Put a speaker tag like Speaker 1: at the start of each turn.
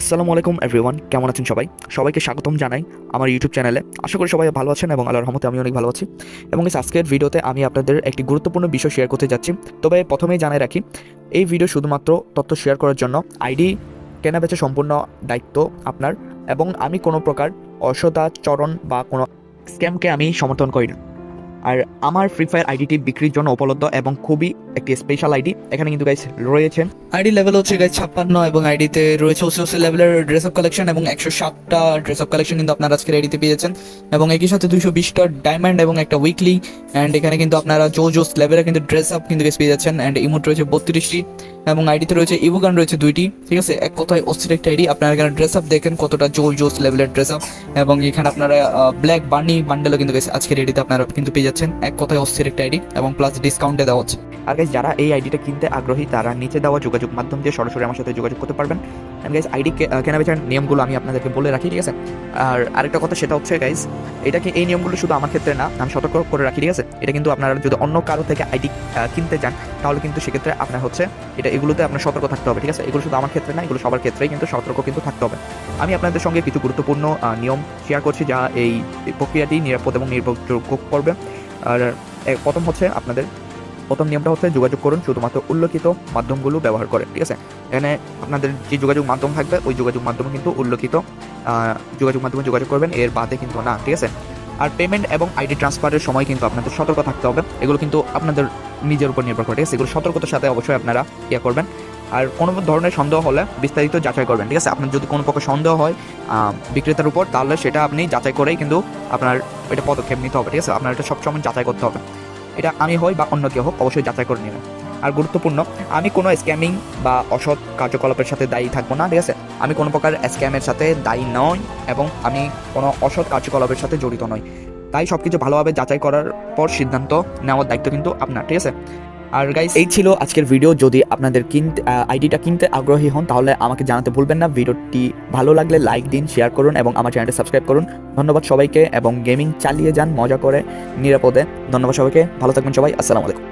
Speaker 1: আসসালামু আলাইকুম এভরিওয়ান, কেমন আছেন সবাই? সবাইকে স্বাগতম জানাই আমার ইউটিউব চ্যানেলে। আশা করি সবাই ভালো আছেন এবং আল্লাহর রহমতে আমি অনেক ভালো আছি। এবং আজকের ভিডিওতে আমি আপনাদের একটি গুরুত্বপূর্ণ বিষয় শেয়ার করতে যাচ্ছি। তবে প্রথমেই জানাই রাখি, এই ভিডিও শুধুমাত্র তথ্য শেয়ার করার জন্য। আইডি কেনাবেচা সম্পূর্ণ দায়িত্ব আপনার, এবং আমি কোনো প্রকার অসদাচরণ বা কোনো স্ক্যামকে আমি সমর্থন করি না। আর আমার ফ্রি ফায়ার আইডিটি বিক্রির জন্য উপলব্ধ এবং খুবই একটি স্পেশাল আইডি। এখানে কিন্তু গাইস রয়েছেন
Speaker 2: আইডি লেভেল হচ্ছে গাইজ 56 এবং আইডিতে রয়েছে ওসি লেভেলের ড্রেস অফ কালেকশন এবং 107টা ড্রেস অফ কালেকশন কিন্তু আপনারা আজকের আইডিতে পেয়েছেন, এবং একই সাথে 220টা ডায়মন্ড এবং একটা উইকলি। অ্যান্ড এখানে কিন্তু আপনারা জোস লেভেলের কিন্তু ড্রেস আপ কিন্তু পেয়ে যাচ্ছেন। অ্যান্ড ইমোট রয়েছে 32টি এবং আইডিতে রয়েছে ইভোগান রয়েছে 2টি। ঠিক আছে, এক কথায় অস্থির একটা আইডি। আপনারা এখানে ড্রেস আপ দেখেন কতটা জোস লেভেলের ড্রেস আপ, এবং এখানে আপনারা ব্ল্যাক বার্নি বান্ডেলও কিন্তু আজকের আইডিতে আপনারা কিন্তু পেয়ে যাচ্ছেন। এক কথায় অস্থির একটা আইডি এবং প্লাস ডিসকাউন্টে দেওয়া হচ্ছে।
Speaker 1: আর গাইস, যারা এই আইডিটা কিনতে আগ্রহী তারা নিচে দেওয়া যোগাযোগ মাধ্যম দিয়ে সরাসরি আমার সাথে যোগাযোগ করতে পারবেন। এন্ড গাইস, আইডি কেনাবেচার নিয়মগুলো আমি আপনাদেরকে বলে রাখি, ঠিক আছে? আর আরেকটা কথা, সেটা হচ্ছে গাইস, এই নিয়মগুলো শুধু আমার ক্ষেত্রে না, আমি সতর্ক করে রাখি, ঠিক আছে? এটা কিন্তু আপনারা যদি অন্য কারো থেকে আইডি কিনতে চান, তাহলে কিন্তু সেক্ষেত্রে আপনার হচ্ছে এগুলোতে আপনার সতর্ক থাকতে হবে, ঠিক আছে? এগুলো শুধু আমার ক্ষেত্রে না, এগুলো সবার ক্ষেত্রেই কিন্তু সতর্ক কিন্তু থাকতে হবে। আমি আপনাদের সঙ্গে কিছু গুরুত্বপূর্ণ নিয়ম শেয়ার করছি, যা এই প্রক্রিয়াটি নিরাপদ এবং নির্ভরযোগ্য করবে। আর প্রথম নিয়মটা হচ্ছে যোগাযোগ করুন শুধুমাত্র উল্লেখিত মাধ্যমগুলো ব্যবহার করে, ঠিক আছে? এখানে আপনাদের যে যোগাযোগ মাধ্যম থাকবে, ওই যোগাযোগ মাধ্যমে কিন্তু উল্লেখিত যোগাযোগ মাধ্যমে যোগাযোগ করবেন, এর বাদে কিন্তু না, ঠিক আছে? আর পেমেন্ট এবং আইডি ট্রান্সফারের সময় কিন্তু আপনাদের সতর্ক থাকতে হবে। এগুলো কিন্তু আপনাদের নিজের উপর নির্ভর করে, ঠিক আছে? এগুলো সতর্কতার সাথে অবশ্যই আপনারা করবেন। আর কোনো ধরনের সন্দেহ হলে বিস্তারিত যাচাই করবেন, ঠিক আছে? আপনার যদি কোনো প্রকার সন্দেহ হয় বিক্রেতার উপর, তাহলে সেটা আপনি যাচাই করেই কিন্তু আপনার এটা পদক্ষেপ নিতে হবে, ঠিক আছে? আপনার এটা সবসময় যাচাই করতে হবে। এটা আমি হই বা অন্য কেউ হোক, অবশ্যই যাচাই করে নেবেন। আর গুরুত্বপূর্ণ, আমি কোনো স্ক্যামিং বা অসৎ কার্যকলাপের সাথে দায়ী থাকবো না, ঠিক আছে? আমি কোনো প্রকার স্ক্যামের সাথে দায়ী নই এবং আমি কোনো অসৎ কার্যকলাপের সাথে জড়িত নই। তাই সব কিছু ভালোভাবে যাচাই করার পর সিদ্ধান্ত নেওয়ার দায়িত্ব কিন্তু আপনার, ঠিক আছে? আর গাইস, এই ছিল আজকের ভিডিও। যদি আপনাদের আইডিটা কিনতে আগ্রহী হন, তাহলে আমাকে জানাতে ভুলবেন না। ভিডিওটি ভালো লাগলে লাইক দিন, শেয়ার করুন এবং আমার চ্যানেলটি সাবস্ক্রাইব করুন। ধন্যবাদ সবাইকে, এবং গেমিং চালিয়ে যান মজা করে নিরাপদে। ধন্যবাদ সবাইকে, ভালো থাকবেন সবাই। আসসালামু আলাইকুম।